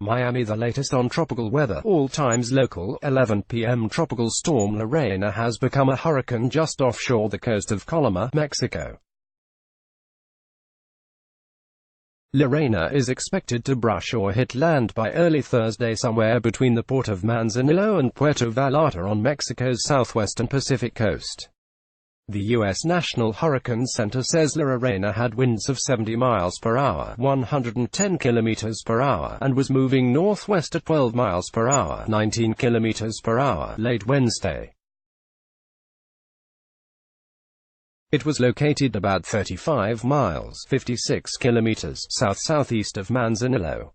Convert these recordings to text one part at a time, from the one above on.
Miami. The latest on tropical weather. All times local, 11 p.m. Tropical Storm Lorena has become a hurricane just offshore the coast of Colima, Mexico. Lorena is expected to brush or hit land by early Thursday somewhere between the port of Manzanillo and Puerto Vallarta on Mexico's southwestern Pacific coast. The U.S. National Hurricane Center says Lorena had winds of 70 miles per hour, 110 kilometers per hour, and was moving northwest at 12 miles per hour, 19 kilometers per hour, late Wednesday. It was located about 35 miles, 56 kilometers, south-southeast of Manzanillo.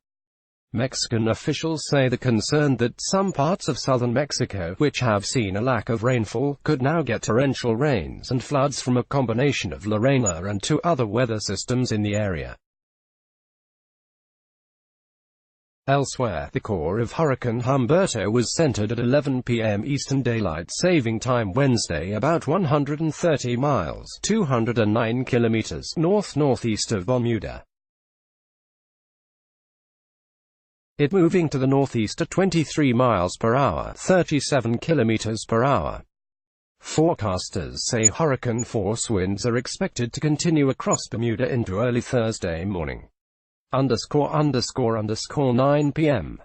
Mexican officials say they're concerned that some parts of southern Mexico, which have seen a lack of rainfall, could now get torrential rains and floods from a combination of Lorena and two other weather systems in the area. Elsewhere, the core of Hurricane Humberto was centered at 11 p.m. Eastern Daylight Saving Time Wednesday, about 130 miles, 209 kilometers, north-northeast of Bermuda. It moving to the northeast at 23 miles per hour, 37 kilometers per hour. Forecasters say hurricane force winds are expected to continue across Bermuda into early Thursday morning. ____9 p.m.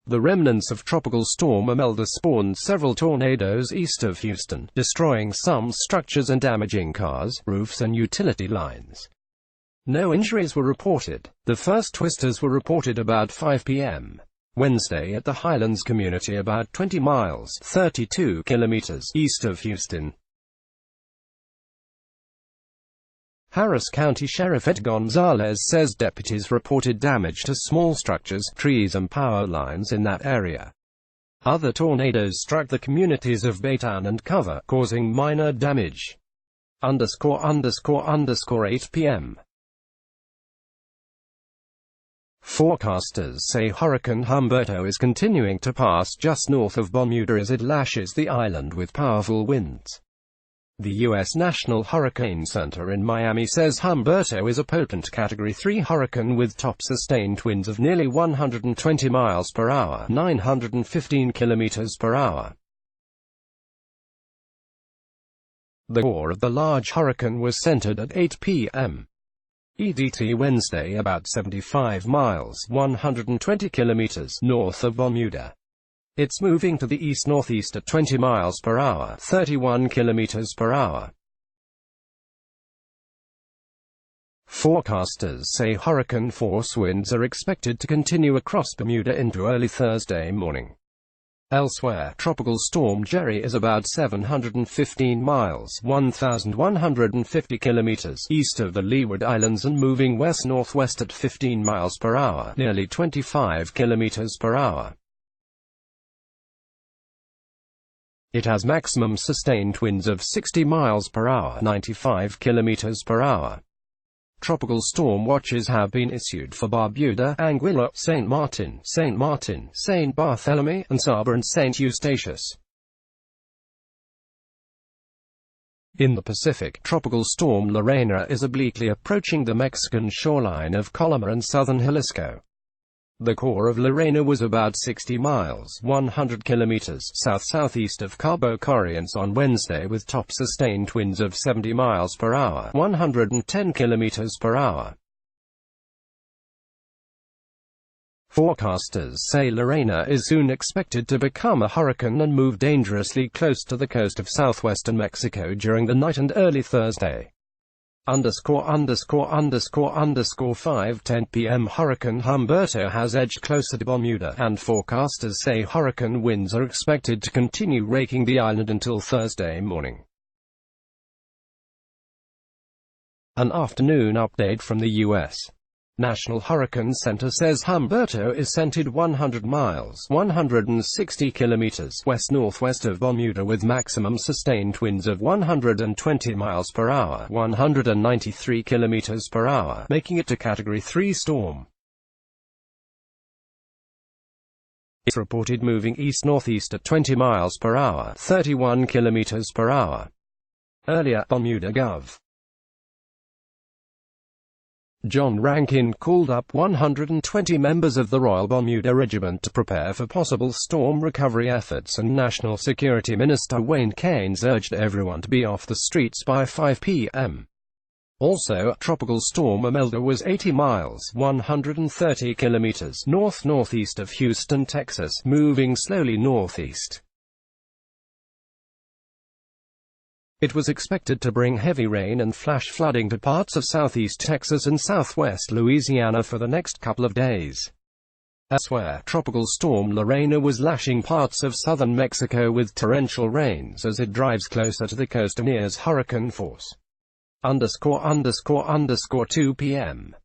The remnants of Tropical Storm Imelda spawned several tornadoes east of Houston, destroying some structures and damaging cars, roofs and utility lines. No injuries were reported. The first twisters were reported about 5 p.m. Wednesday at the Highlands community about 20 miles, 32 kilometers, east of Houston. Harris County Sheriff Ed Gonzalez says deputies reported damage to small structures, trees and power lines in that area. Other tornadoes struck the communities of Baytown and Cover, causing minor damage. ____8 p.m. Forecasters say Hurricane Humberto is continuing to pass just north of Bermuda as it lashes the island with powerful winds. The U.S. National Hurricane Center in Miami says Humberto is a potent Category 3 hurricane with top sustained winds of nearly 120 miles per hour, 915 kilometers per hour. The core of the large hurricane was centered at 8 p.m. EDT Wednesday, about 75 miles, 120 kilometers, north of Bermuda. It's moving to the east-northeast at 20 miles per hour, 31 kilometers per hour. Forecasters say hurricane force winds are expected to continue across Bermuda into early Thursday morning. Elsewhere, Tropical Storm Jerry is about 715 miles, 1,150 kilometers, east of the Leeward Islands and moving west-northwest at 15 miles per hour, nearly 25 kilometers per hour. It has maximum sustained winds of 60 miles per hour, 95 kilometers per hour. Tropical storm watches have been issued for Barbuda, Anguilla, St. Martin, St. Bartholomew, and Saba and St. Eustatius. In the Pacific, Tropical Storm Lorena is obliquely approaching the Mexican shoreline of Colima and southern Jalisco. The core of Lorena was about 60 miles, 100 kilometers, south-southeast of Cabo Corrientes on Wednesday with top sustained winds of 70 miles per hour, 110 kilometers per hour. Forecasters say Lorena is soon expected to become a hurricane and move dangerously close to the coast of southwestern Mexico during the night and early Thursday. ____5:10 p.m. Hurricane Humberto has edged closer to Bermuda, and forecasters say hurricane winds are expected to continue raking the island until Thursday morning. An afternoon update from the U.S. National Hurricane Center says Humberto is centered 100 miles, 160 kilometers, west-northwest of Bermuda with maximum sustained winds of 120 miles per hour, 193 kilometers per hour, making it a Category 3 storm. It's reported moving east-northeast at 20 miles per hour, 31 kilometers per hour. Earlier, Bermuda Gov. John Rankin called up 120 members of the Royal Bermuda Regiment to prepare for possible storm recovery efforts, and National Security Minister Wayne Keynes urged everyone to be off the streets by 5 p.m. Also, Tropical Storm Imelda was 80 miles (130 kilometers) north-northeast of Houston, Texas, moving slowly northeast. It was expected to bring heavy rain and flash flooding to parts of southeast Texas and southwest Louisiana for the next couple of days. Elsewhere, Tropical Storm Lorena was lashing parts of southern Mexico with torrential rains as it drives closer to the coast and nears hurricane force. _____ 2 p.m.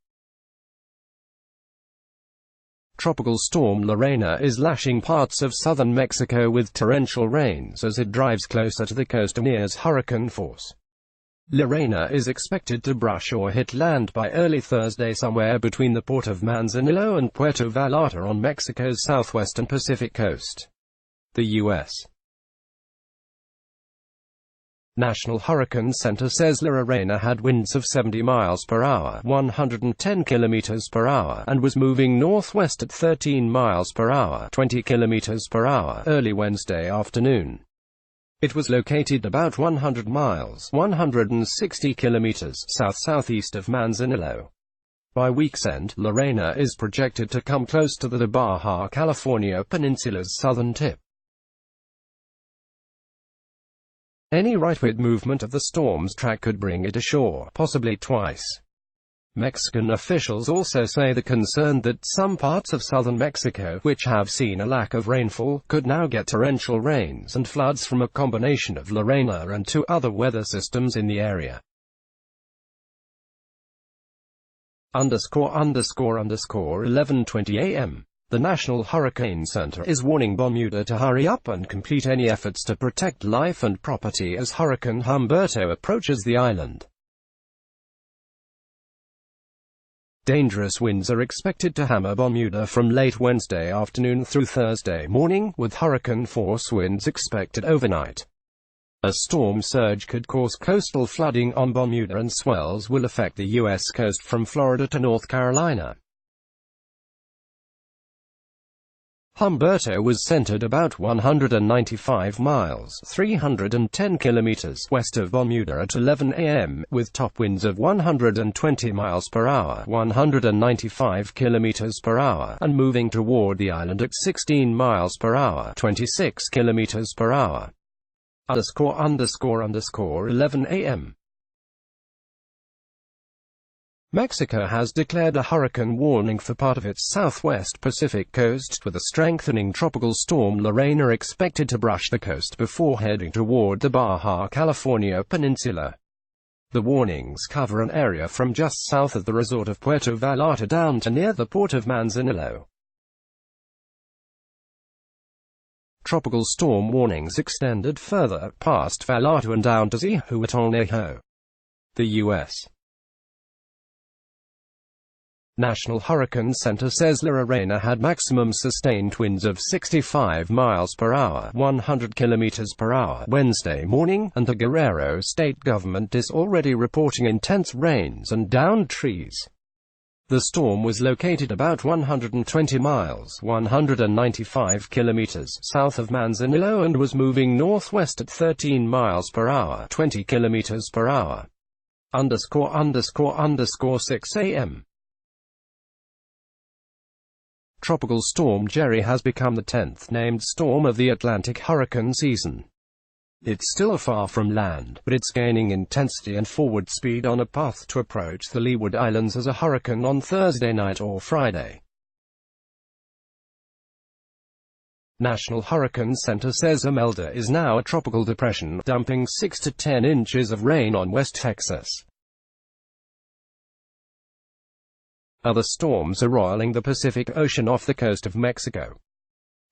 Tropical Storm Lorena is lashing parts of southern Mexico with torrential rains as it drives closer to the coast and nears hurricane force. Lorena is expected to brush or hit land by early Thursday somewhere between the port of Manzanillo and Puerto Vallarta on Mexico's southwestern Pacific coast. The U.S. National Hurricane Center says Lorena had winds of 70 miles per hour, 110 kilometers per hour, and was moving northwest at 13 miles per hour, 20 kilometers per hour, early Wednesday afternoon. It was located about 100 miles, 160 kilometers, south-southeast of Manzanillo. By week's end, Lorena is projected to come close to the Baja California Peninsula's southern tip. Any rightward movement of the storm's track could bring it ashore, possibly twice. Mexican officials also say they're concerned that some parts of southern Mexico, which have seen a lack of rainfall, could now get torrential rains and floods from a combination of Lorena and two other weather systems in the area. ____11:20 a.m. The National Hurricane Center is warning Bermuda to hurry up and complete any efforts to protect life and property as Hurricane Humberto approaches the island. Dangerous winds are expected to hammer Bermuda from late Wednesday afternoon through Thursday morning, with hurricane-force winds expected overnight. A storm surge could cause coastal flooding on Bermuda, and swells will affect the U.S. coast from Florida to North Carolina. Humberto was centered about 195 miles (310 kilometers) west of Bermuda at 11 a.m., with top winds of 120 miles per hour (195 kilometers per hour), and moving toward the island at 16 miles per hour (26 kilometers per hour). ____11 a.m. Mexico has declared a hurricane warning for part of its southwest Pacific coast, with a strengthening Tropical Storm Lorena expected to brush the coast before heading toward the Baja California Peninsula. The warnings cover an area from just south of the resort of Puerto Vallarta down to near the port of Manzanillo. Tropical storm warnings extended further, past Vallarta and down to Zihuatanejo. The U.S. National Hurricane Center says Lorena had maximum sustained winds of 65 miles per hour, 100 kilometers per hour, Wednesday morning, and the Guerrero state government is already reporting intense rains and downed trees. The storm was located about 120 miles, 195 kilometers, south of Manzanillo and was moving northwest at 13 miles per hour, 20 kilometers per hour. ____6 a.m. Tropical Storm Jerry has become the 10th named storm of the Atlantic hurricane season. It's still far from land, but it's gaining intensity and forward speed on a path to approach the Leeward Islands as a hurricane on Thursday night or Friday. National Hurricane Center says Imelda is now a tropical depression, dumping 6 to 10 inches of rain on West Texas. Other storms are roiling the Pacific Ocean off the coast of Mexico.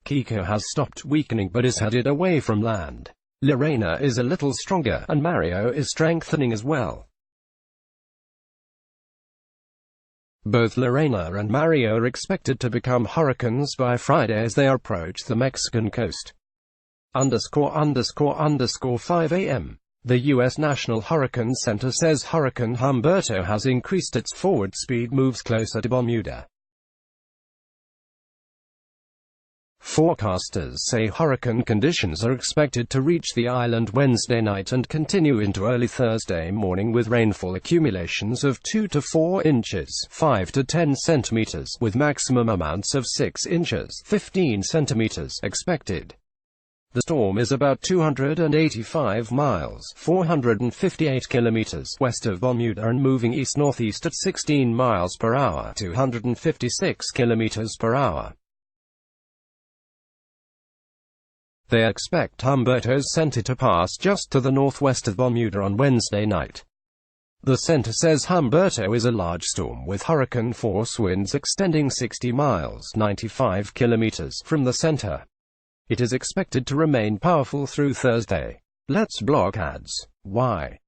Kiko has stopped weakening but is headed away from land. Lorena is a little stronger, and Mario is strengthening as well. Both Lorena and Mario are expected to become hurricanes by Friday as they approach the Mexican coast. _____ 5 a.m. The U.S. National Hurricane Center says Hurricane Humberto has increased its forward speed, moves closer to Bermuda. Forecasters say hurricane conditions are expected to reach the island Wednesday night and continue into early Thursday morning, with rainfall accumulations of 2 to 4 inches, 5 to 10 centimeters, with maximum amounts of 6 inches, 15 centimeters, expected. The storm is about 285 miles, 458 kilometers, west of Bermuda and moving east-northeast at 16 miles per hour, 256 kilometers per hour. They expect Humberto's center to pass just to the northwest of Bermuda on Wednesday night. The center says Humberto is a large storm with hurricane-force winds extending 60 miles, 95 kilometers, from the center. It is expected to remain powerful through Thursday. Let's block ads. Why?